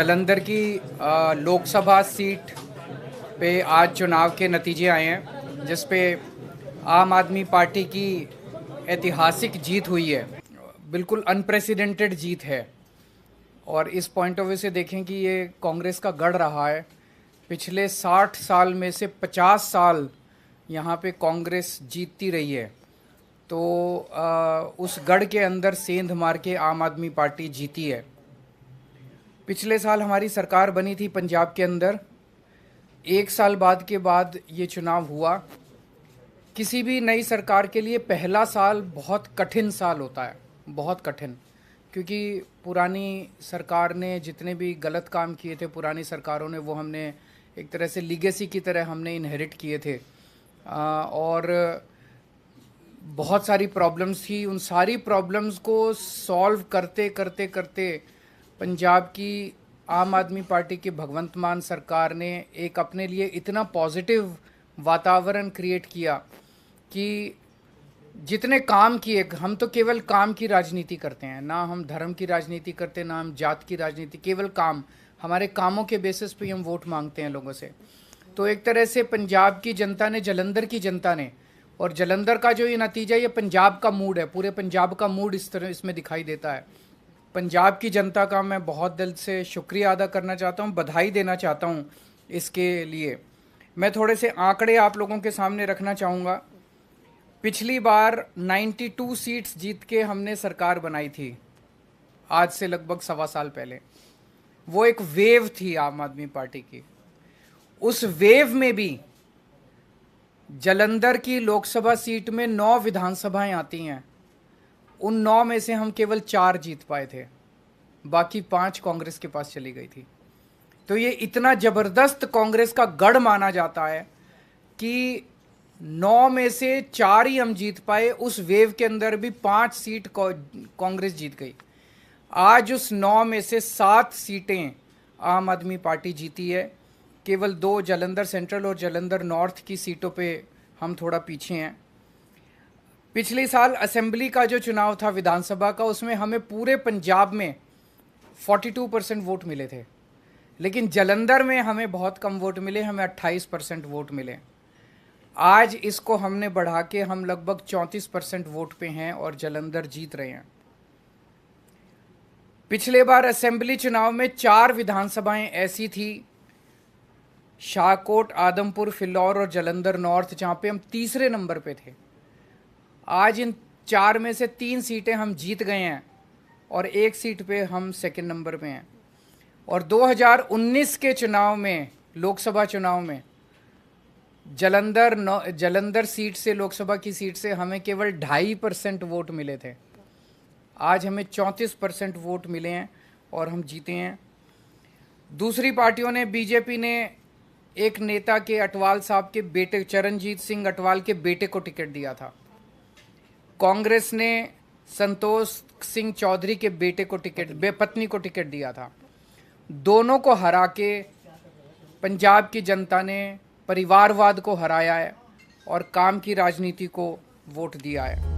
जालंधर की लोकसभा सीट पे आज चुनाव के नतीजे आए हैं, जिस पे आम आदमी पार्टी की ऐतिहासिक जीत हुई है। बिल्कुल अनप्रेसिडेंटेड जीत है। और इस पॉइंट ऑफ व्यू से देखें कि ये कांग्रेस का गढ़ रहा है। पिछले 60 साल में से 50 साल यहाँ पे कांग्रेस जीतती रही है। तो उस गढ़ के अंदर सेंध मार के आम आदमी पार्टी जीती है। पिछले साल हमारी सरकार बनी थी पंजाब के अंदर। 1 साल बाद के बाद ये चुनाव हुआ। किसी भी नई सरकार के लिए पहला साल बहुत कठिन साल होता है, बहुत कठिन, क्योंकि पुरानी सरकार ने जितने भी गलत काम किए थे, पुरानी सरकारों ने, वो हमने एक तरह से लीगेसी की तरह हमने इनहेरिट किए थे। और बहुत सारी प्रॉब्लम्स थी। उन सारी प्रॉब्लम्स को सॉल्व करते करते करते पंजाब की आम आदमी पार्टी की भगवंत मान सरकार ने एक अपने लिए इतना पॉजिटिव वातावरण क्रिएट किया कि जितने काम किए, हम तो केवल काम की राजनीति करते हैं, ना हम धर्म की राजनीति करते, ना हम जात की राजनीति, केवल काम। हमारे कामों के बेसिस पे हम वोट मांगते हैं लोगों से। तो एक तरह से पंजाब की जनता ने, जालंधर की जनता ने, और जालंधर का जो ये नतीजा, ये पंजाब का मूड है, पूरे पंजाब का मूड इस तरह इसमें दिखाई देता है। पंजाब की जनता का मैं बहुत दिल से शुक्रिया अदा करना चाहता हूँ, बधाई देना चाहता हूँ इसके लिए। मैं थोड़े से आंकड़े आप लोगों के सामने रखना चाहूँगा। पिछली बार 92 सीट्स जीत के हमने सरकार बनाई थी, आज से लगभग 1.25 साल पहले। वो एक वेव थी आम आदमी पार्टी की। उस वेव में भी जालंधर की लोकसभा सीट में 9 विधानसभाएं आती हैं। उन 9 में से हम केवल 4 जीत पाए थे, बाकी 5 कांग्रेस के पास चली गई थी। तो ये इतना ज़बरदस्त कांग्रेस का गढ़ माना जाता है कि 9 में से 4 ही हम जीत पाए। उस वेव के अंदर भी 5 सीट कांग्रेस जीत गई। आज उस 9 में से 7 सीटें आम आदमी पार्टी जीती है। केवल 2 जालंधर सेंट्रल और जालंधर नॉर्थ की सीटों पे हम थोड़ा पीछे हैं। पिछले साल असेंबली का जो चुनाव था विधानसभा का, उसमें हमें पूरे पंजाब में 42% वोट मिले थे, लेकिन जालंधर में हमें बहुत कम वोट मिले, हमें 28% वोट मिले। आज इसको हमने बढ़ा के हम लगभग 34% वोट पे हैं और जालंधर जीत रहे हैं। पिछले बार असेंबली चुनाव में 4 विधानसभाएं ऐसी थी, शाहकोट, आदमपुर, फिलौर और जालंधर नॉर्थ, जहाँ पे हम तीसरे नंबर पे थे। आज इन 4 में से 3 सीटें हम जीत गए हैं और 1 सीट पे हम सेकंड नंबर पे हैं। और 2019 के चुनाव में, लोकसभा चुनाव में, जालंधर सीट से, लोकसभा की सीट से हमें केवल 2.5% वोट मिले थे। आज हमें 34% वोट मिले हैं और हम जीते हैं। दूसरी पार्टियों ने, बीजेपी ने एक नेता के, अटवाल साहब के बेटे, चरणजीत सिंह अटवाल के बेटे को टिकट दिया था। कांग्रेस ने संतोष सिंह चौधरी के बेटे को पत्नी को टिकट दिया था। दोनों को हरा के पंजाब की जनता ने परिवारवाद को हराया है और काम की राजनीति को वोट दिया है।